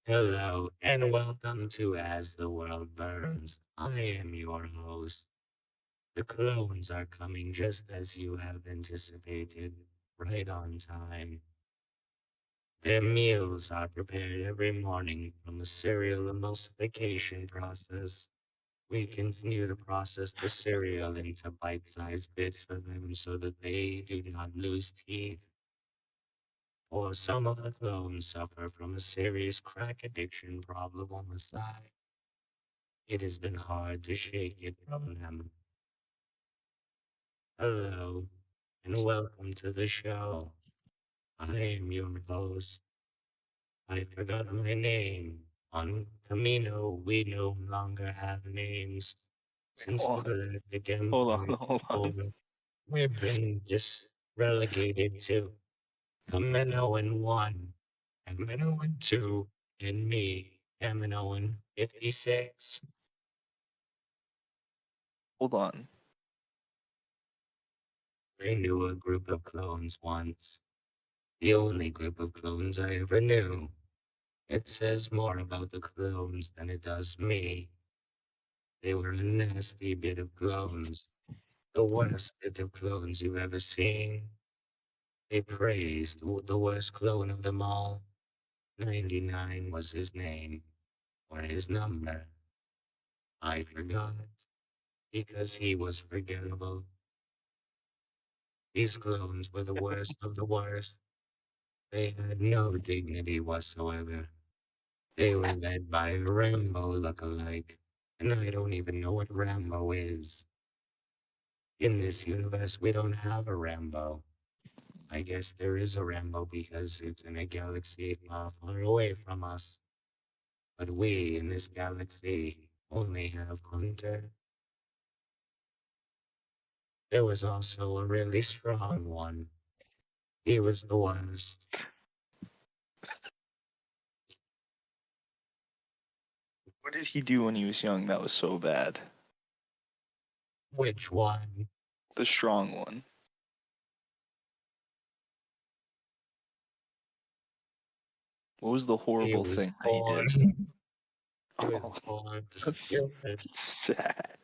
Hello and welcome to As the World Burns. I am your host. The clones are coming just as you have anticipated, right on time. Their meals are prepared every morning from a cereal emulsification process. We continue to process the cereal into bite-sized bits for them so that they do not lose teeth. Or some of the clones suffer from a serious crack addiction problem on the side. It has been hard to shake it from them. Hello, and welcome to the show. I am your host. I forgot my name. On Camino, we no longer have names. Wait, Since the hold on, Galactic hold on, Empire hold took on. over, we've been just relegated to Kaminoan 1, Kaminoan 2, and me, Kaminoan 56. Hold on. I knew a group of clones once. The only group of clones I ever knew. It says more about the clones than it does me. They were a nasty bit of clones. The worst bit of clones you've ever seen. They praised the worst clone of them all. 99 was his name, or his number. I forgot, because he was forgettable. These clones were the worst of the worst. They had no dignity whatsoever. They were led by a Rambo look-alike, and I don't even know what Rambo is. In this universe, we don't have a Rambo. I guess there is a Rambo because it's in a galaxy far, far away from us. But we in this galaxy only have Hunter. There was also a really strong one. He was the worst. What did he do when he was young that was so bad? Which one? The strong one. What was the He horrible was thing that he born. did? He was Oh, born that's stupid. sad.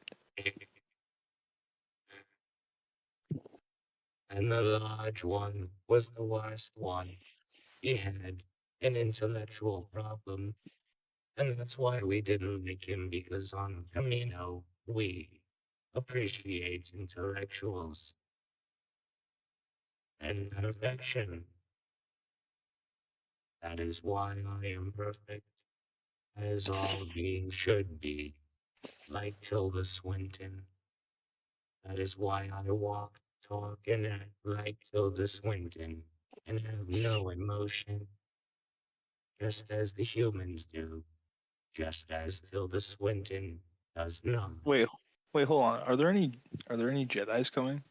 And the large one was the worst one. He had an intellectual problem, and that's why we didn't like him, because on Camino, we appreciate intellectuals and perfection. That is why I am perfect, as all beings should be, like Tilda Swinton. That is why I walk, talk, and act like Tilda Swinton, and have no emotion, just as the humans do, just as Tilda Swinton does not. Wait, wait, hold on. Are there any Jedi's coming?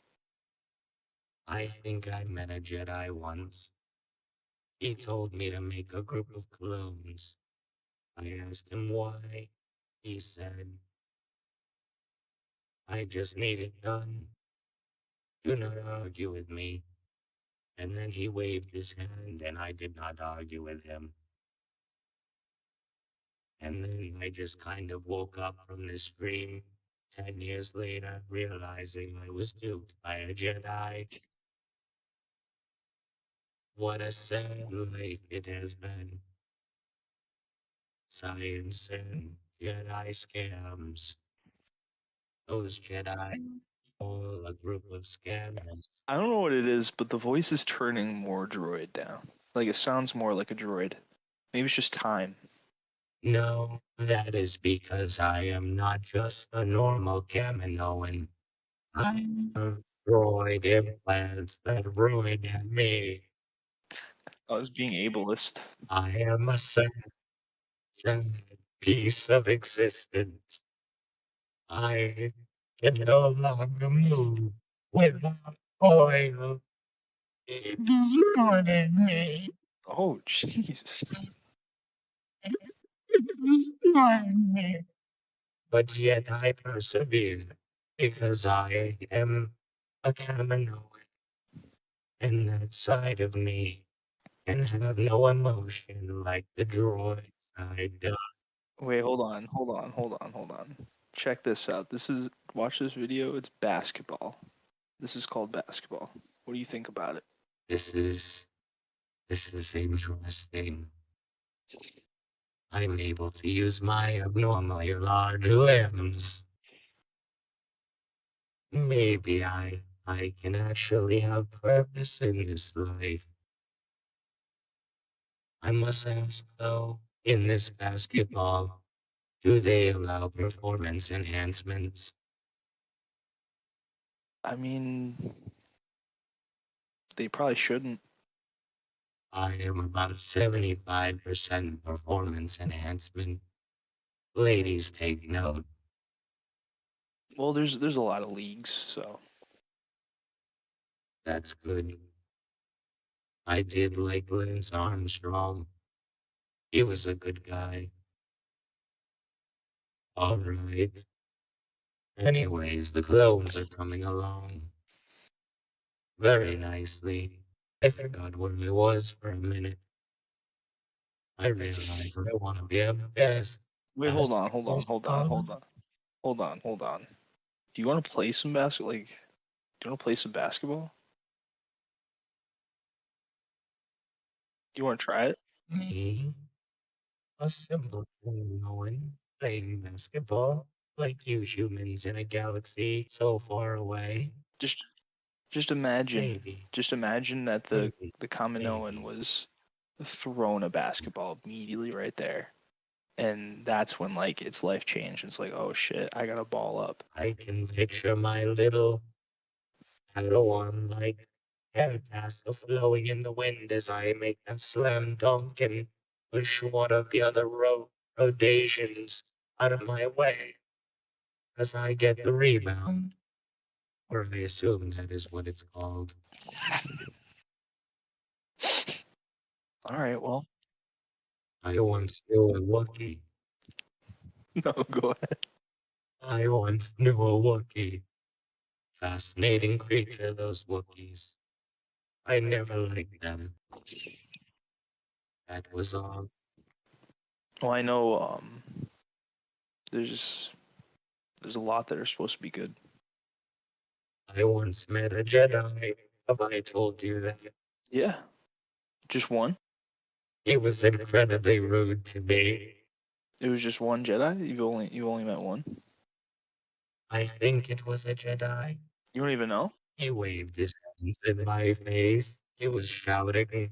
I think I met a Jedi once. He told me to make a group of clones. I asked him why. He said, I just need it done. Do not argue with me. And then he waved his hand, and I did not argue with him. And then I just kind of woke up from this dream 10 years later, realizing I was duped by a Jedi. What a sad life it has been. Science and Jedi scams. Those Jedi, all a group of scammers. I don't know what it is, but the voice is turning more droid down. Like it sounds more like a droid. Maybe it's just time. No, that is because I am not just a normal Kaminoan. I have droid implants that ruined me. I was being ableist. I am a sad piece of existence. I can no longer move without oil. It is ruining me. Oh, jeez. It's destroying me. But yet I persevere because I am a Kaminoan, and that side of me can have no emotion like the droid. I don't. Wait, hold on. Check this out. Watch this video. It's basketball. This is called basketball. What do you think about it? This is this is interesting. I'm able to use my abnormally large limbs. Maybe I can actually have purpose in this life. I must ask though, in this basketball, do they allow performance enhancements? I mean, they probably shouldn't. I am about 75% performance enhancement. Ladies take note. Well, there's a lot of leagues, so That's good. I did like Lance Armstrong. He was a good guy. All right. Anyways, the clones are coming along very nicely. I forgot where I was for a minute. I realized I want to be a best wait, basketball star. hold on. Do you want to play some basketball? Like, do you want to play some basketball? Do you want to try it? Me, a simple Kaminoan, playing basketball like you humans in a galaxy so far away. Just just imagine, Maybe, just imagine that maybe, the Kaminoan maybe was thrown a basketball immediately right there, and that's when like its life changed. It's like, oh shit, I gotta ball up. I can picture my little Padawan like hair tassel flowing in the wind as I make a slam dunk and push one of the other rotations out of my way as I get the rebound. Or I assume that is what it's called. All right, well, I once knew a Wookiee. no, go ahead. I once knew a Wookiee. Fascinating creature, those Wookiees. I never liked them. That was all. Well, I know there's there's a lot that are supposed to be good. I once met a Jedi. Have I told you that? Yeah, just one. He was incredibly rude to me. It was just one Jedi. You only met one. I think it was a Jedi. You don't even know. He waved his hands in my face. He was shouting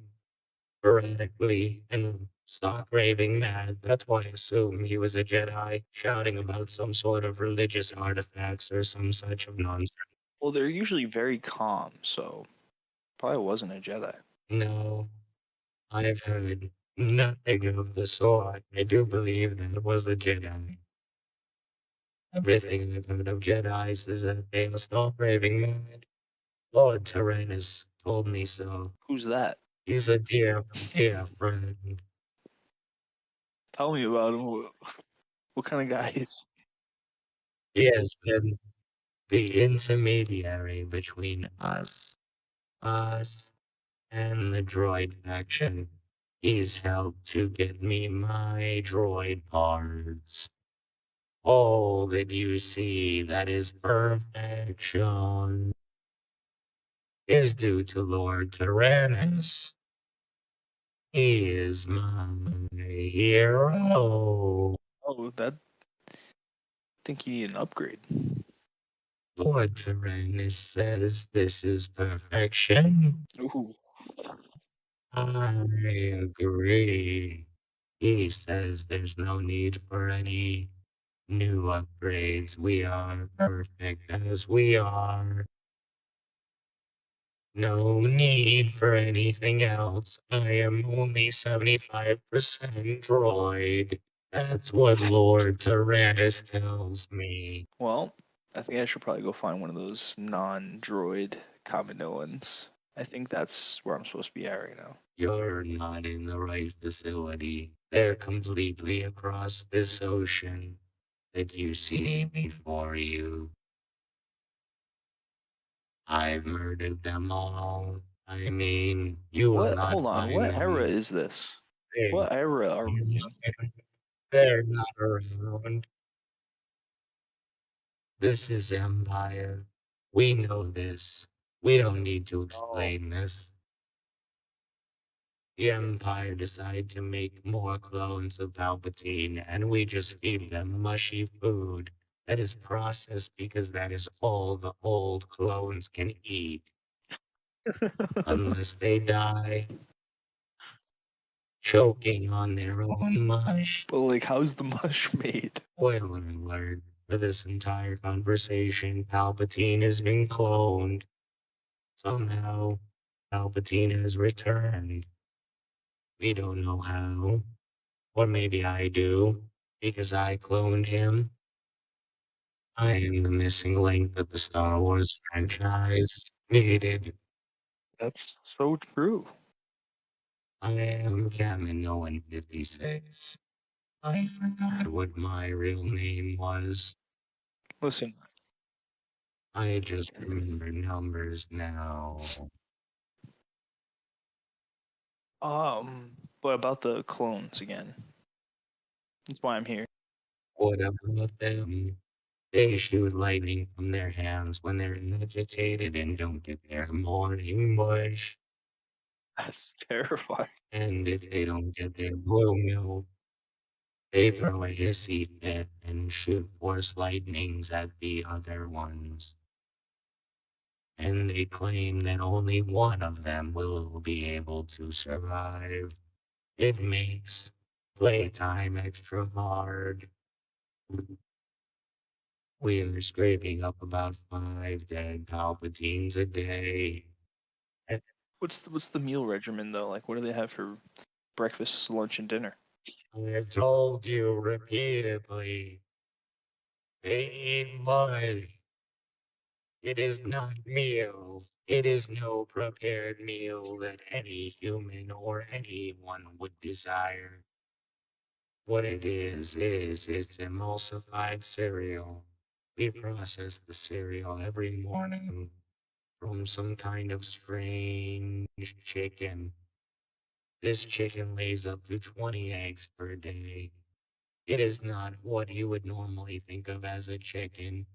erratically and stark raving mad. That's why I assume he was a Jedi, shouting about some sort of religious artifacts or some such of nonsense. Well, they're usually very calm, so probably wasn't a Jedi. No, I've heard nothing of the sort. I do believe that it was a Jedi. Everything I've heard of Jedis is that they will stop raving mad. Lord Tyrannus told me so. Who's that? He's a dear friend. Tell me about him. What kind of guy is? He has been the intermediary between us, and the droid faction. He's helped to get me my droid parts. All that you see that is perfection is due to Lord Tyrannus. He is my hero. Oh, that. I think you need an upgrade. Lord Tyrannus says this is perfection. Ooh. I agree. He says there's no need for any new upgrades. We are perfect as we are. No need for anything else. I am only 75% droid. That's what Lord Tyrannus tells me. Well, I think I should probably go find one of those non-droid Kaminoans. I think that's where I'm supposed to be at right now. You're not in the right facility. They're completely across this ocean that you see before you. I've murdered them all. I mean, you will What? not Hold on. find What era them. is this? thing. What era are we in? They're not around. This is Empire. We know this. We don't need to Oh, explain this. The Empire decided to make more clones of Palpatine, and we just feed them mushy food that is processed because that is all the old clones can eat, unless they die choking on their own mush. but like, how's the mush made? Spoiler alert, for this entire conversation, Palpatine has been cloned. Somehow, Palpatine has returned. We don't know how. Or maybe I do, because I cloned him. I am the missing link that the Star Wars franchise needed. That's so true. I am Kaminoan 56. I forgot what my real name was. Listen, I just remember numbers now. but about the clones again. That's why I'm here. What about them? They shoot lightning from their hands when they're agitated and don't get their morning mush. That's terrifying. And if they don't get their blue milk, they throw a hissy fit and shoot force lightnings at the other ones. And they claim that only one of them will be able to survive. It makes playtime extra hard. We are scraping up about 5 dead Palpatines a day. And What's the meal regimen though? Like, what do they have for breakfast, lunch, and dinner? I've told you repeatedly, they eat mud. It is not meals. It is no prepared meal that any human or anyone would desire. What it is it's emulsified cereal. We process the cereal every morning from some kind of strange chicken. This chicken lays up to 20 eggs per day. It is not what you would normally think of as a chicken.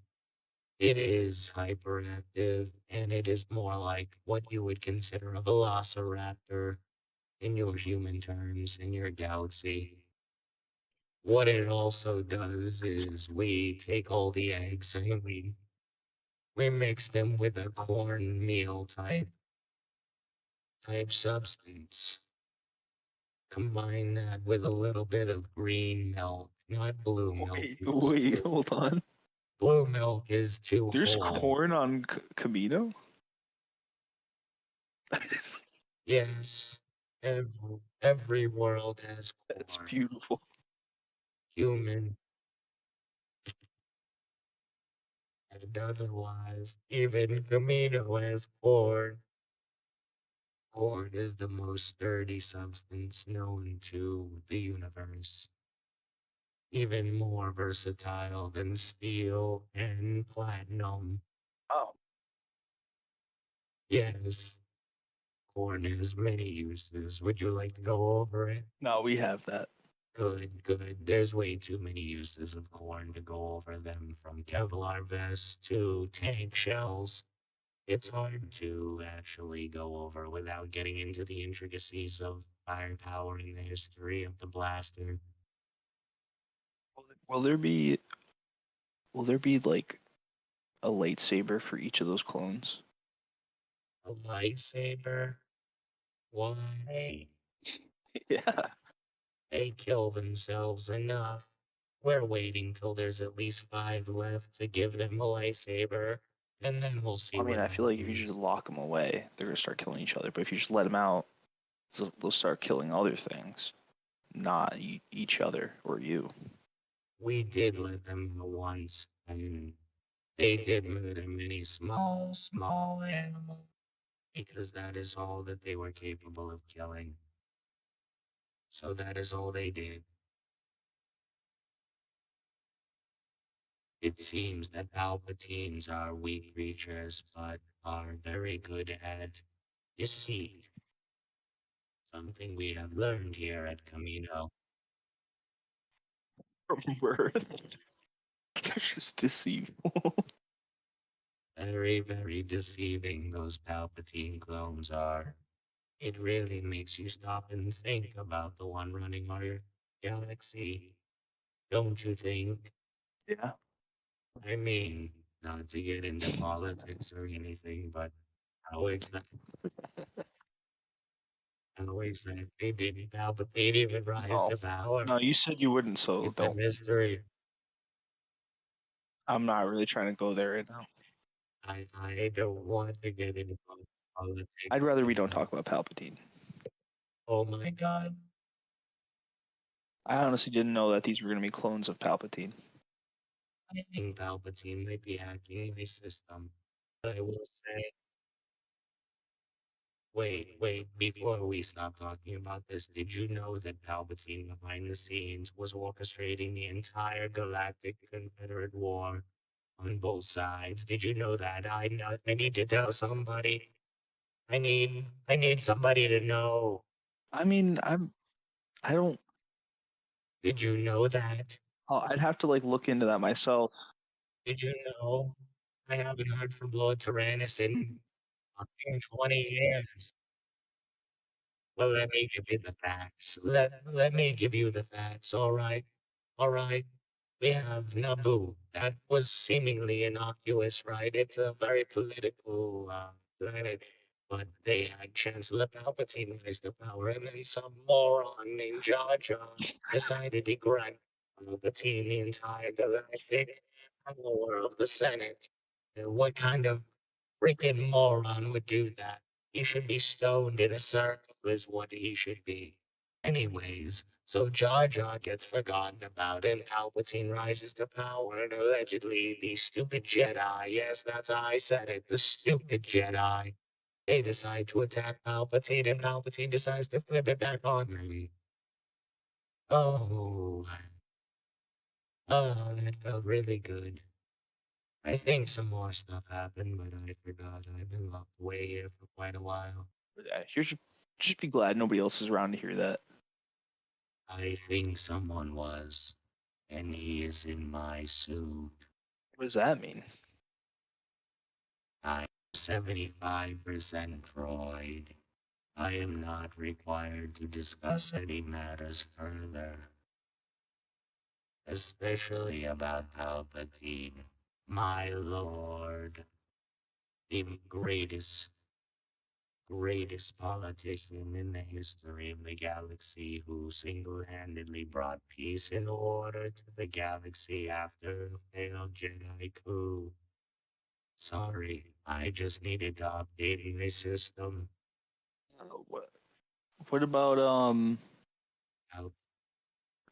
It is hyperactive, and it is more like what you would consider a velociraptor in your human terms, in your galaxy. What it also does is we take all the eggs and we mix them with a cornmeal type substance. Combine that with a little bit of green milk, not blue milk. Wait, Because wait, hold on. blue milk is too There's whole. corn on Camino? Yes, every world has That's corn. beautiful. Human and otherwise, even Camino has corn. Corn is the most sturdy substance known to the universe, even more versatile than steel and platinum. Oh, Yes, corn has many uses. Would you like to go over it? no, we have that. Good, good. There's way too many uses of corn to go over them, from Kevlar vests to tank shells. It's hard to actually go over without getting into the intricacies of firepower and the history of the blaster. Will there be like a lightsaber for each of those clones? A lightsaber? Why? Yeah. They kill themselves enough. We're waiting till there's at least 5 left to give them a lightsaber, and then we'll see I mean, what I feel like if you just happens. lock them away, they're gonna start killing each other. But if you just let them out, they'll start killing other things, not each other or you. We did let them go once, and they did murder many small animals, because that is all that they were capable of killing. So that is all they did. It seems that Palpatines are weak creatures, but are very good at deceit. Something we have learned here at Camino. From birth. They're just deceitful. Very, very deceiving those Palpatine clones are. It really makes you stop and think about the one running our galaxy, don't you think? Yeah. I mean, not to get into politics or anything, but how exactly, how exactly did Palpatine even rise No. to power? No, you said you wouldn't, so It's a don't. mystery. I'm not really trying to go there right now. I don't want to get into politics. I'd rather we And, don't talk about Palpatine. oh my god, I honestly didn't know that these were going to be clones of Palpatine. I think Palpatine might be hacking my system. But I will say, wait, before we stop talking about this, did you know that Palpatine behind the scenes was orchestrating the entire Galactic Confederate War on both sides? Did you know that? I need to tell somebody. I need somebody to know. I mean, I don't. Did you know that? I'd have to like look into that myself. Did you know? I haven't heard from Lord Tyrannus in fucking 20 years. Well, let me give you the facts. Let me give you the facts, all right? All right. We have Naboo. That was seemingly innocuous, right? It's a very political planet. But they had Chancellor Palpatine rise to power, and then some moron named Jar Jar decided to grant Palpatine the entire galactic power of the Senate. What kind of freaking moron would do that? He should be stoned in a circle, is what he should be. Anyways, so Jar Jar gets forgotten about, and Palpatine rises to power, and allegedly the stupid Jedi, yes, that's how I said it, the stupid Jedi, they decide to attack Palpatine, and Palpatine decides to flip it back on me. Oh, oh, that felt really good. I think some more stuff happened, but I forgot. I've been locked away here for quite a while. You should just be glad nobody else is around to hear that. I think someone was, and he is in my suit. What does that mean? I'm 75% droid. I am not required to discuss any matters further, especially about Palpatine, my lord, the greatest politician in the history of the galaxy who single-handedly brought peace and order to the galaxy after a failed Jedi coup. Sorry, I just needed to update my system. What? What about How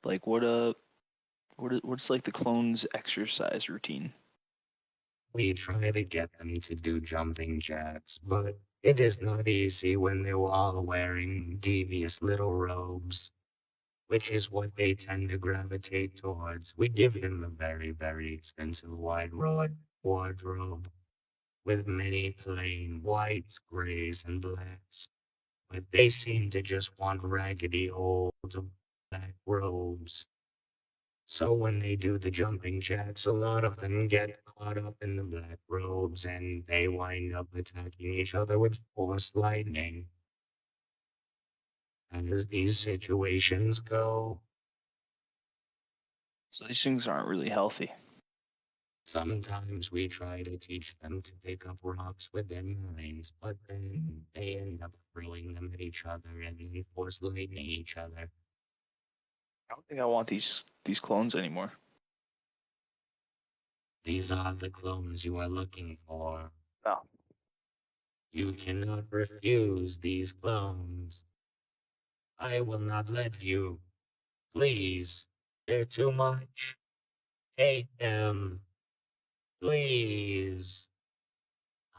like what's like the clones' exercise routine? we try to get them to do jumping jacks, but it is not easy when they're all wearing devious little robes, which is what they tend to gravitate towards. We give them a very, very extensive wardrobe with many plain whites, grays, and blacks, but they seem to just want raggedy old black robes. So when they do the jumping jacks, a lot of them get caught up in the black robes and they wind up attacking each other with force lightning. As these situations go, So these things aren't really healthy. sometimes we try to teach them to pick up rocks with their minds, but then they end up throwing them at each other and then force lightning each other. I don't think I want these clones anymore. These are the clones you are looking for. No. You cannot refuse these clones. I will not let you. Please. They're too much. Take them. Please.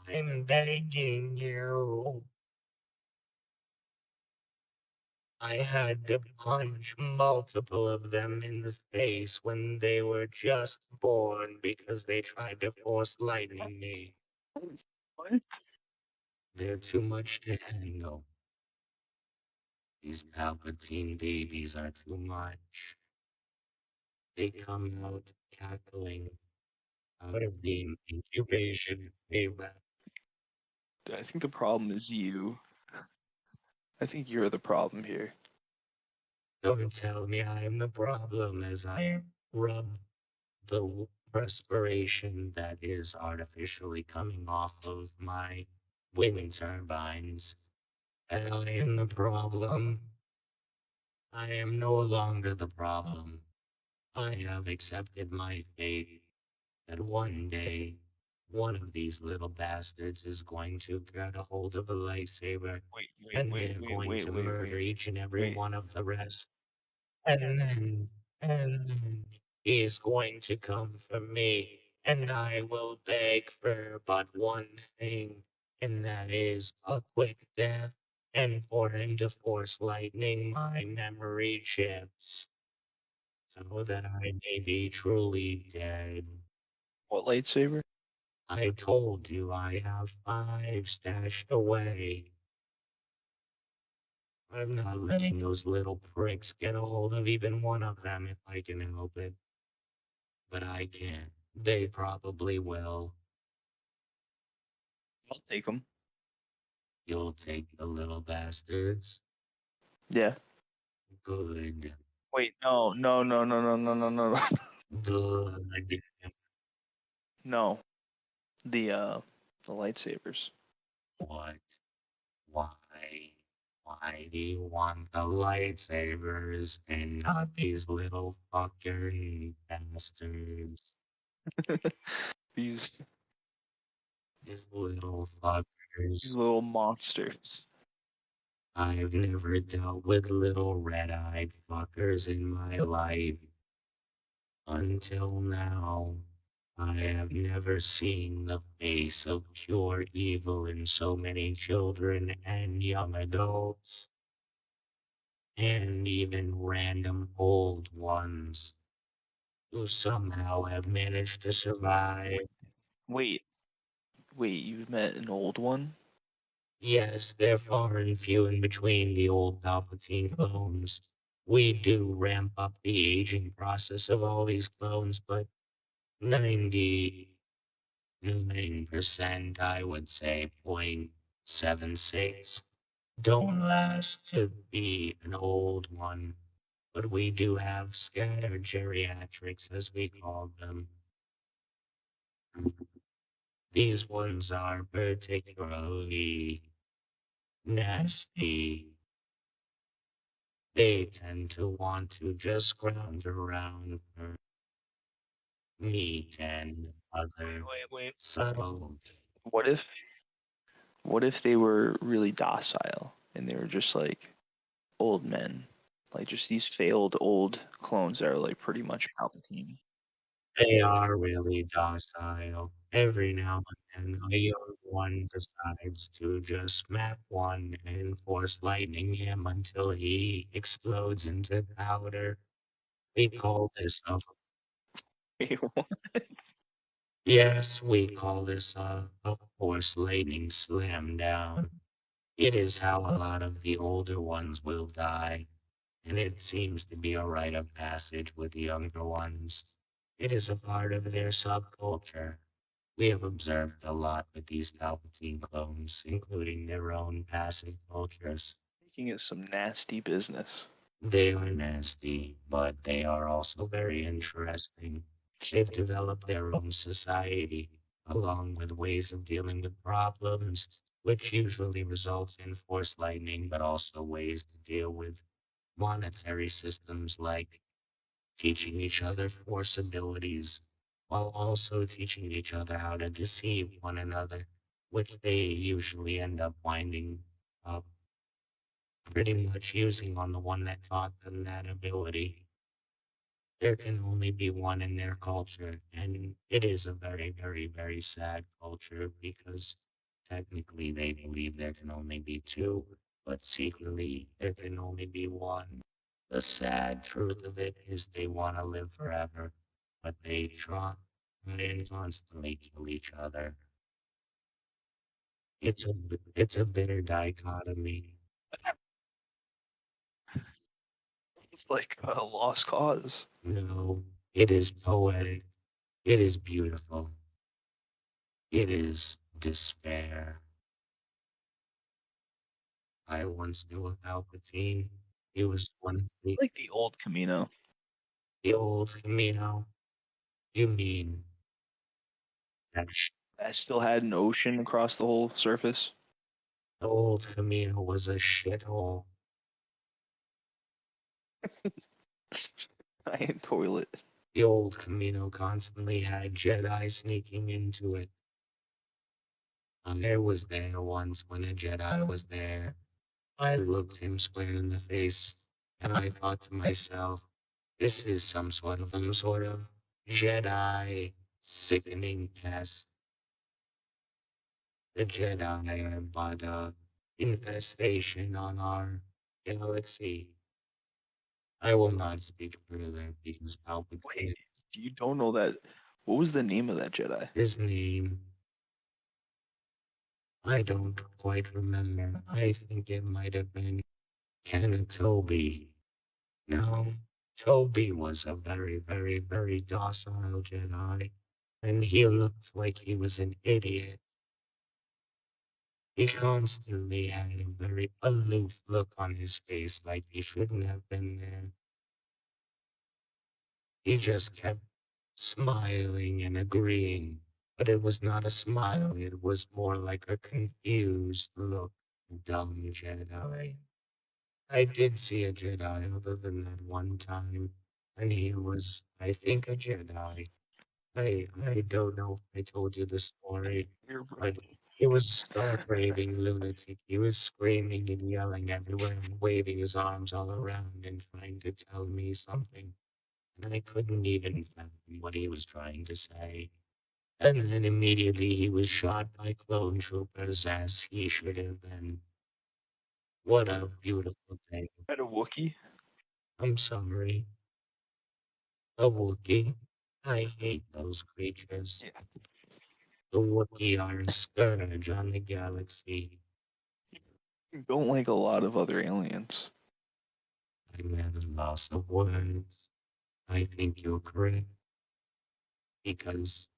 I'm begging you. I had to punch multiple of them in the face when they were just born because they tried to force lightning me. What? They're too much to handle. These Palpatine babies are too much. They come out cackling out of the incubation chamber. I think the problem is you. I think you're the problem here. Don't tell me I'm the problem as I rub the perspiration that is artificially coming off of my wind turbines. And I am the problem. I am no longer the problem. I have accepted my fate that one day one of these little bastards is going to get a hold of a lightsaber Wait, wait, and wait, they're wait, going wait, to wait, murder wait, each and every wait. one of the rest. And then he's going to come for me, and I will beg for but one thing, and that is a quick death, and for him to force lightning my memory chips, so that I may be truly dead. What lightsaber? I told you I have 5 stashed away. I'm not letting those little pricks get a hold of even one of them if I can help it. But I can't. They probably will. I'll take them. You'll take the little bastards? Yeah. Good. Wait, no, no, no, no, no, no, no, no, no. Good. No. The lightsabers. What? Why? Why do you want the lightsabers and not these little fucking bastards? These These little these fuckers. little monsters. I've never dealt with little red-eyed fuckers in my life. Until now, I have never seen the face of pure evil in so many children and young adults, and even random old ones who somehow have managed to survive. Wait, wait, you've met an old one? Yes, they're far and few in between the old Palpatine clones. We do ramp up the aging process of all these clones, but 99%, I would say, 0.76, don't last to be an old one. But we do have scattered geriatrics, as we call them. These ones are particularly nasty. They tend to want to just scrounge around for meat and Wait, other wait, wait. subtle. What if what if they were really docile and they were just like old men? Like just these failed old clones that are like pretty much Palpatine. They are really docile. Every now and then, a young one decides to just smack one and force lightning him until he explodes into powder. We call this a Wait, what? yes, we call this a force lightning slam down. It is how a lot of the older ones will die, and it seems to be a rite of passage with the younger ones. It is a part of their subculture. We have observed a lot with these Palpatine clones, including their own passive cultures. Making it some nasty business. They are nasty, but they are also very interesting. They've developed their own society, along with ways of dealing with problems, which usually results in force lightning, but also ways to deal with monetary systems like teaching each other force abilities, while also teaching each other how to deceive one another, which they usually end up winding up pretty much using on the one that taught them that ability. There can only be one in their culture, and it is a very, very, very sad culture because technically they believe there can only be two, but secretly there can only be one. The sad truth of it is they want to live forever, but they try and constantly kill each other. It's a bitter dichotomy. It's like a lost cause. No, it is poetic. It is beautiful. It is despair. I once knew a Palpatine. He was one of Like the old Camino. the old Kamino. You mean that That still had an ocean across the whole surface. the old Kamino was a shithole? Giant toilet. The old Kamino constantly had Jedi sneaking into it. I was there once when a Jedi was there. I looked him square in the face, and I thought to myself, this is some sort of Jedi sickening pest. The Jedi are but a infestation on our galaxy. I will not speak further because Wait, Palpatine, you don't know that? What was the name of that Jedi? his name, I don't quite remember. I think it might have been Toby. No, Toby was a very, very, very docile Jedi, and he looked like he was an idiot. He constantly had a very aloof look on his face, like he shouldn't have been there. He just kept smiling and agreeing, but it was not a smile, it was more like a confused look. Dumb Jedi. I did see a Jedi other than that one time, and he was, I think, a Jedi. I don't know if I told you the story, You're but he was a stark raving lunatic. He was screaming and yelling everywhere and waving his arms all around and trying to tell me something. And I couldn't even fathom what he was trying to say. And then immediately he was shot by clone troopers as he should have been. What a beautiful thing. at a Wookiee. I'm sorry. A Wookiee. I hate those creatures. Yeah. The Wookiee are a scourge on the galaxy. You don't like a lot of other aliens. I'm at a loss of words. I think you're correct, because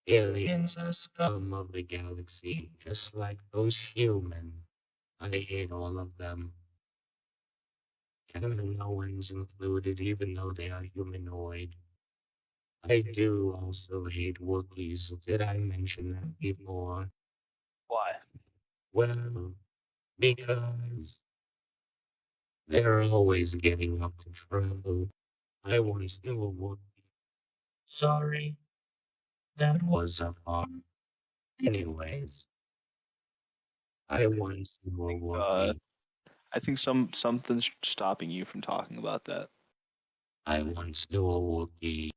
aliens are scum of the galaxy, just like those human. I hate all of them. Kaminoans included, even though they are humanoid. I do also hate Wookiees. Did I mention that before? Why? Well, because they're always getting up to trouble. I once knew a Wookiee. Sorry, that was a farm. Anyways, I once knew a Uh, Wookiee. I think something's stopping you from talking about that. I once knew a Wookiee.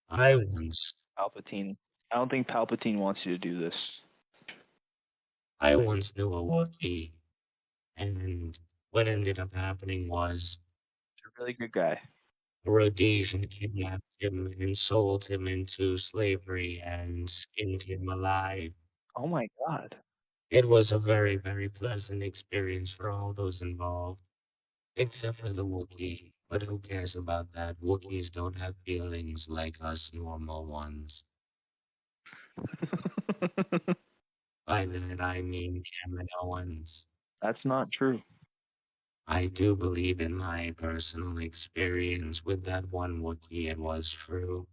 I once, Palpatine. I don't think Palpatine wants you to do this. I once knew a Wookiee, and what ended up happening was He's a really good guy. a Rhodesian kidnapped him and sold him into slavery and skinned him alive. Oh my god. It was a very, very pleasant experience for all those involved, except for the Wookiee. But who cares about that? Wookiees don't have feelings like us normal ones. By that I mean Kaminoans. That's not true. I do believe in my personal experience with that one Wookiee it was true.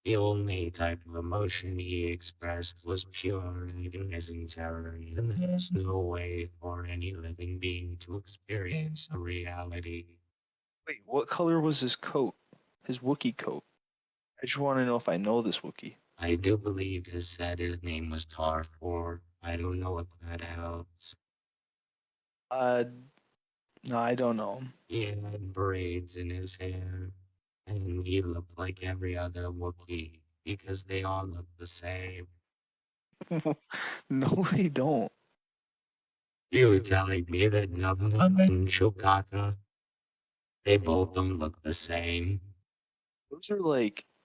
The only type of emotion he expressed was pure agonizing terror, and there's no way for any living being to experience a reality. Wait, what color was his coat? His Wookiee coat. I just want to know if I know this Wookiee. I do believe he said his name was Tarfor. I don't know if that helps. Uh, no, I don't know He had braids in his hair, and he looked like every other Wookiee because they all look the same. him. No, they don't. You telling me that Nub Nub and Chewbacca, they both don't look the same?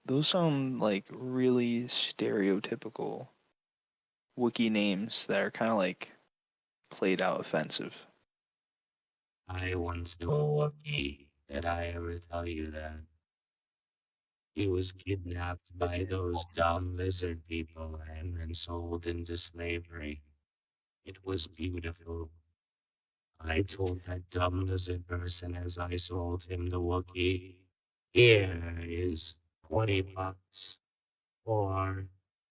Those sound like really stereotypical Wookiee names that are kind of like played out offensive. I once knew a Wookiee. Did I ever tell you that? He was kidnapped by those dumb lizard people and then sold into slavery. It was beautiful. I told that dumb lizard person as I sold him the Wookiee, here is 20 bucks, or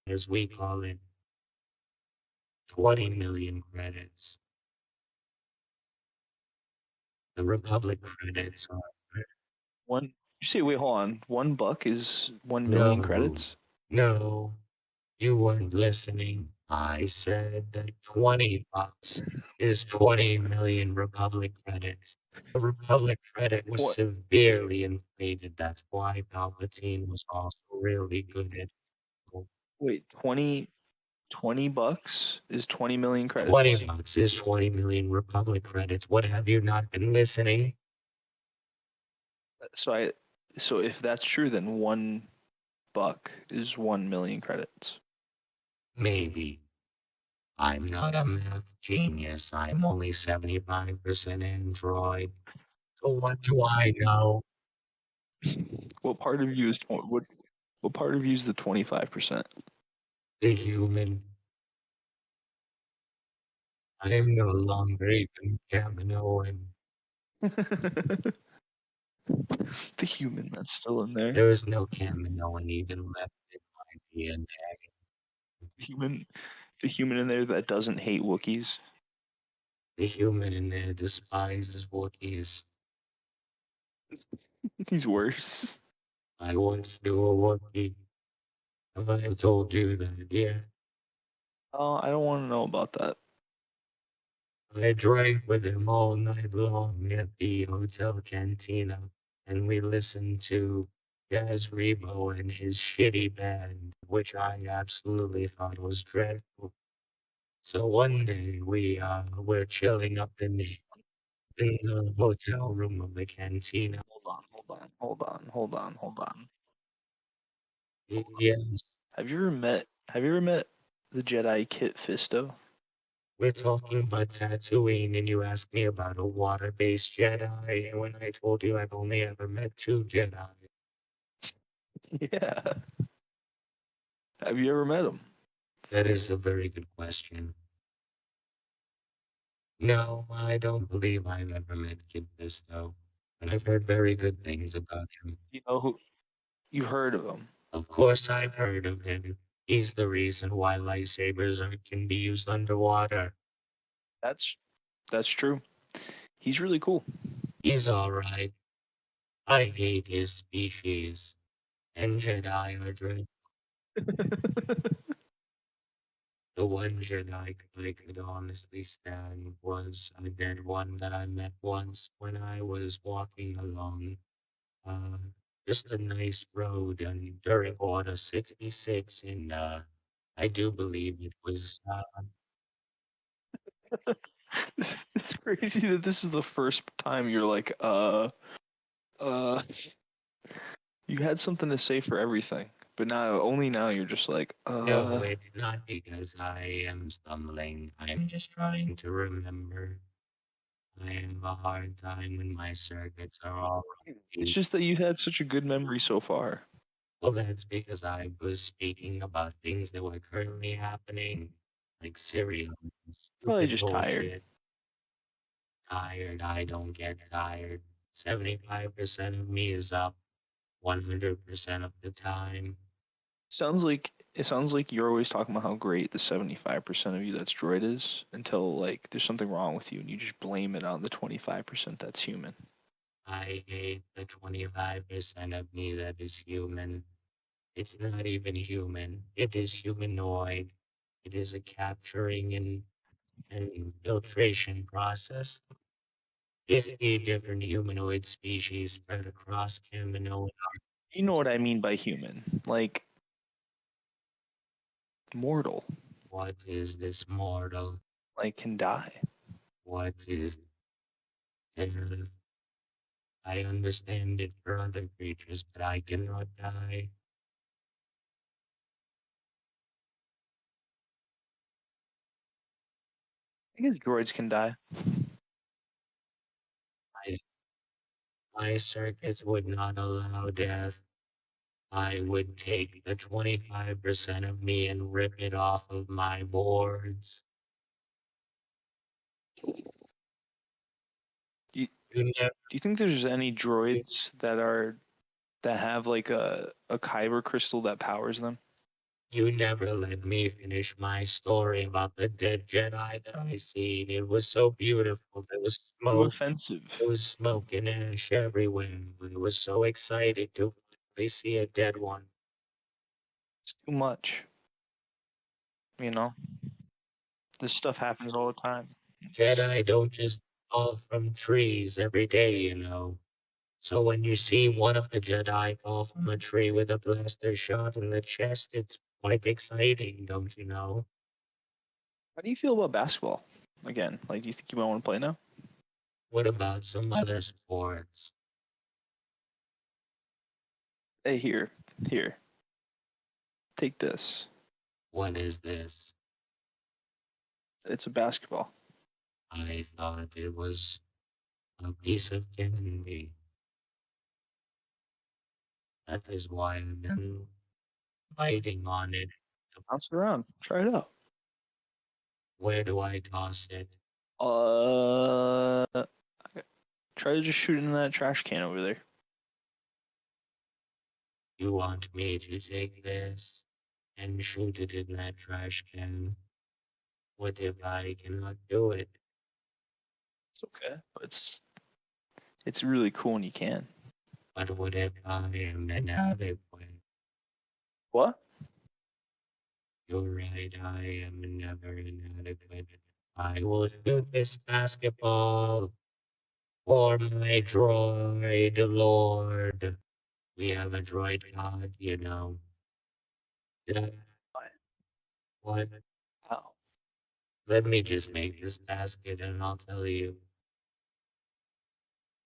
as we call it, 20 million credits. The Republic credits are One. You say, wait, hold on. $1 is 1 million no, credits. no, you weren't listening. I said that 20 bucks is 20 million Republic credits. The Republic credit was What? severely inflated. That's why Palpatine was also really good at it. Wait, 20 bucks is 20 million 20 credits. bucks is 20 million Republic credits. What have you not been listening? So I, so if that's true, then $1 is 1 million credits. Maybe. I'm not a math genius. I'm only 75% Android. So what do I know? What part of you is what part of you is the 25%? The human. I am no longer even Kaminoan. The human that's still in there. There is no Kaminoan even left in my DNA. Human, the human in there that doesn't hate Wookiees. The human in there despises Wookiees. He's worse. I once knew a Wookiee. Have I told you that? Yeah. Oh, I don't want to know about that. I drank with him all night long at the hotel cantina, and we listened to Jazz Rebo and his shitty band, which I absolutely thought was dreadful. So one day we're chilling up in the hotel room of the cantina. Hold on. Yes, Have you ever met the Jedi Kit Fisto? we're talking about Tatooine, and you asked me about a water-based Jedi, and when I told you I've only ever met two Jedi, Yeah. Have you ever met him? that is a very good question. No, I don't believe I've ever met Kid Fisto, but I've heard very good things about him. You know who? You heard of him? Of course, I've heard of him. He's the reason why can be used underwater. That's that's true. He's really cool. He's alright. I hate his species, and Jedi are dread. The one Jedi I could honestly stand was a dead one that I met once when I was walking along uh, just a nice road and during Order 66, and I do believe it was It's crazy that this is the first time you're like, uh, you had something to say for everything, but now only now you're just like, no, it's not because I am stumbling. I'm just trying to remember. I have a hard time when my circuits are all It's rusty. just that you had such a good memory so far. Well, that's because I was speaking about things that were currently happening, like serious, Probably stupid just tired. bullshit. Tired, I don't get tired. 75% of me is up 100% of the time. It sounds like you're always talking about how great the 75% of you that's droid is until like there's something wrong with you and you just blame it on the 25% that's human. I hate the 25% of me that is human. It's not even human. It is humanoid. It is a capturing and infiltration process. 50 different humanoid species spread across Kaminoan. You know what I mean by human? Like mortal, What is this mortal? like can die. What is death? I understand it for other creatures, but I cannot die. I guess droids can die. My circuits would not allow death. I would take the 25% of me and rip it off of my boards. You, You never, do you think there's any droids that have like a kyber crystal that powers them? you never let me finish my story about the dead Jedi that I seen. It was so beautiful. There was Too smoke. offensive. There was smoke and ash everywhere. I was so excited to finally see a dead one. It's too much. You know, this stuff happens all the time. Jedi don't just fall from trees every day, you know. So when you see one of the Jedi fall from a tree with a blaster shot in the chest, it's quite exciting, don't you know? How do you feel about basketball? Again, like, do you think you might want to play now? What about some other sports? Hey, here, take this. What is this? It's a basketball. I thought it was a piece of candy. That is why I've been biting on it. Bounce it around. Try it out. Where do I toss it? Uh, try to just shoot it in that trash can over there. You want me to take this and shoot it in that trash can? What if I cannot do it? It's okay, but it's really cool when you can. But what if I am inadequate? What? You're right, I am never inadequate. I will shoot this basketball for my droid lord. We have a droid god, you know. Did I, What? what? How? Let me just make this basket and I'll tell you.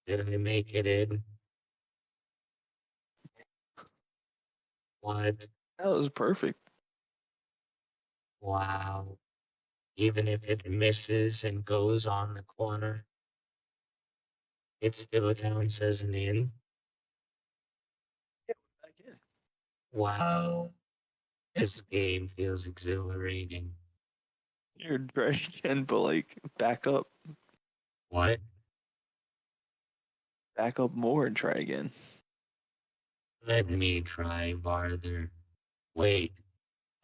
Did I make it in? What? That was perfect. Wow. Even if it misses and goes on the corner, it still counts as an in. Yeah, back in. Wow. This game feels exhilarating. You're right again, but like What? back up more and try again. Let me try farther. Wait,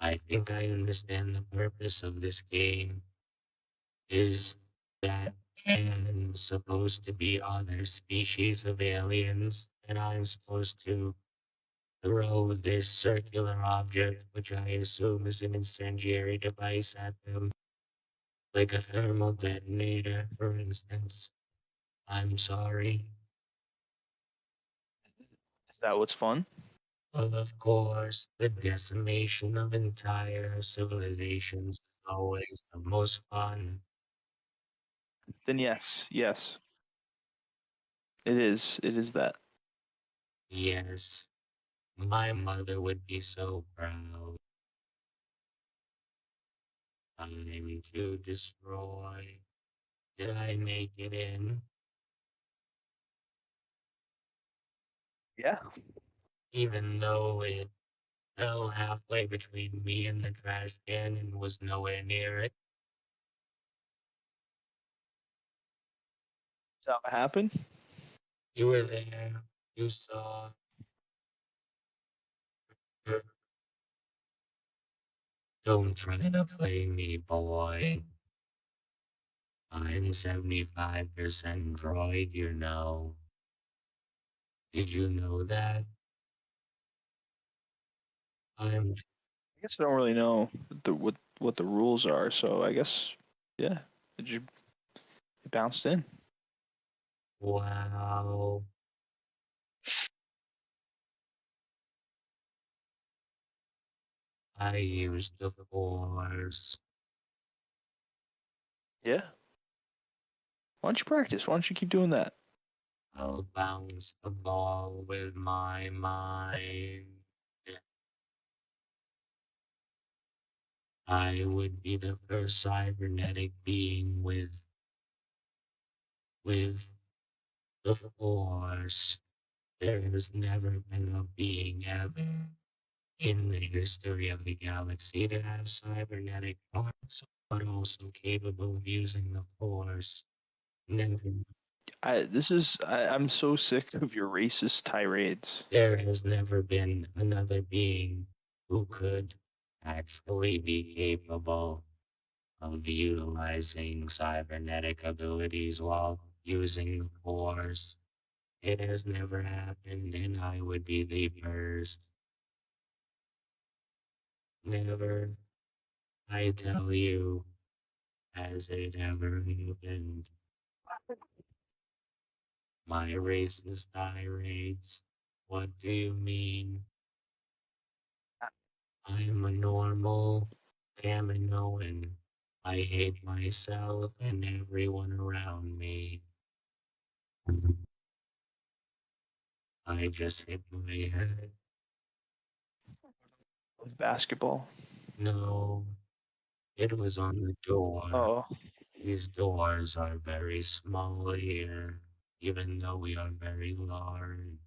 I think I understand the purpose of this game. Is that I'm supposed to be other species of aliens, and I'm supposed to throw this circular object, which I assume is an incendiary device, at them, like a thermal detonator, for instance. I'm sorry. Is that what's fun? Well, of course, the decimation of entire civilizations is always the most fun. Then yes, yes, it is. It is that. Yes, my mother would be so proud. Time to destroy. Did I make it in? Yeah. Even though it fell halfway between me and the trash can and was nowhere near it. Is that what happened? You were there. You saw. Don't try to play me, boy. I'm 75% droid, you know. Did you know that? I'm I guess I don't really know what the rules are, so I guess yeah. It bounced in. wow. I used the force. Yeah. Why don't you practice? Why don't you keep doing that? I'll bounce the ball with my mind. I would be the first cybernetic being with The Force. There has never been a being ever in the history of the galaxy to have cybernetic parts, but also capable of using the Force. Never, I'm so sick of your racist tirades. there has never been another being who could actually be capable of utilizing cybernetic abilities while using the Force. It has never happened, and I would be the first. Never, I tell you, has it ever happened. My racist tirades. What do you mean? I'm a normal Kaminoan. I hate myself and everyone around me. I just hit my head. With basketball. No, it was on the door. Oh, These doors are very small here, even though we are very large.